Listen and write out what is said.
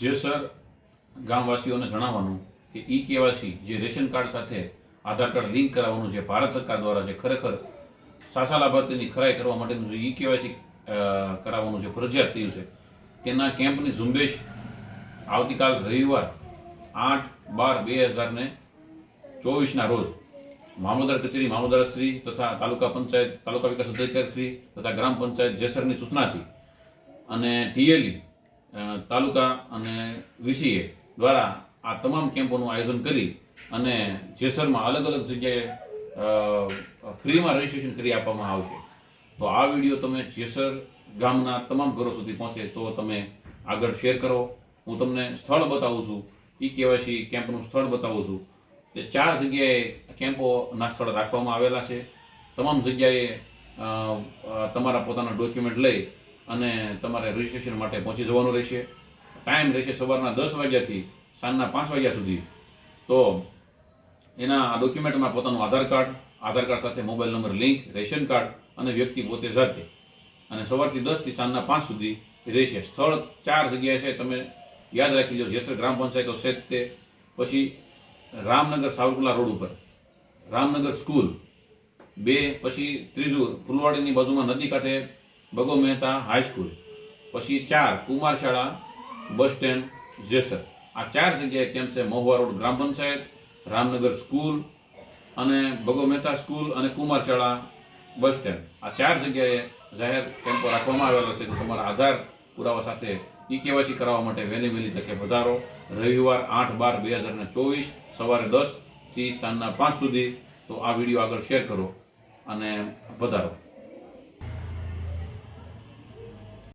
જેસર ગામવાસીઓને જણાવવાનું કે e KYC જે રેશન કાર્ડ સાથે આધાર કાર્ડ લિંક કરાવવાનું છે ભારત સરકાર દ્વારા જે ખરેખર સાચા લાભાર્થીની ખરાઈ કરવા માટેનું જે ઈ કેવાયસી કરાવવાનું જે ફરજિયાત થયું છે તેના કેમ્પની ઝુંબેશ આવતીકાલ રવિવાર 8/12/2024ના રોજ મામલતદાર કચેરી મામલતદારશ્રી તથા તાલુકા પંચાયત તાલુકા વિકાસ અધિકારીશ્રી તથા ગ્રામ પંચાયત જેસરની સૂચનાથી અને ટીએલઈ તાલુકા અને વીસીએ દ્વારા આ તમામ કેમ્પોનું આયોજન કરી અને જેસરમાં અલગ અલગ જગ્યાએ ફ્રીમાં રજીસ્ટ્રેશન કરી આપવામાં આવશે. તો આ વિડીયો તમે જેસર ગામના તમામ ઘરો સુધી પહોંચે તો તમે આગળ શેર કરો. હું તમને સ્થળ બતાવું છું, ઈ કેવાયસી કેમ્પનું સ્થળ બતાવું છું. તે 4 જગ્યાએ કેમ્પોના સ્થળ રાખવામાં આવેલા છે. તમામ જગ્યાએ તમારા પોતાના ડોક્યુમેન્ટ લઈ અને તમારે રજીસ્ટ્રેશન માટે પહોંચી જવાનું રહેશે. ટાઈમ રહેશે સવારના 10 વાગ્યાથી સાંજના 5 વાગ્યા સુધી. તો એના ડોક્યુમેન્ટમાં પોતાનું આધાર કાર્ડ સાથે mobile number link, ration card અને વ્યક્તિ પોતે જાતે, અને સવારથી 10 થી સાંજના 5 સુધી રહેશે. સ્થળ 4 જગ્યાએ છે, તમે યાદ રાખી લો. જેસર ગ્રામ પંચાયતો છે તે, પછી રામનગર સાવરકુંડલા રોડ ઉપર રામનગર સ્કૂલ 2, પછી ત્રીજું ફૂલવાડીની બાજુમાં નદી કાંઠે ભગો મહેતા હાઈસ્કૂલ, પછી 4 કુમાર શાળા બસ સ્ટેન્ડ જેસર. આ 4 જગ્યાએ કેમ્પ છે. મહુવા રોડ ગ્રામ પંચાયત, રામનગર સ્કૂલ અને ભગો મહેતા સ્કૂલ અને કુમાર શાળા બસ સ્ટેન્ડ. આ 4 જગ્યાએ જાહેર કેમ્પો રાખવામાં આવેલા છે. તમારા આધાર પુરાવા સાથે ઈ કેવાયસી કરાવવા માટે વહેલી તકે પધારો. રવિવાર 8/12/2024 સવારે 10 થી સાંજના 5 સુધી. તો આ વિડીયો આગળ શેર કરો અને પધારો.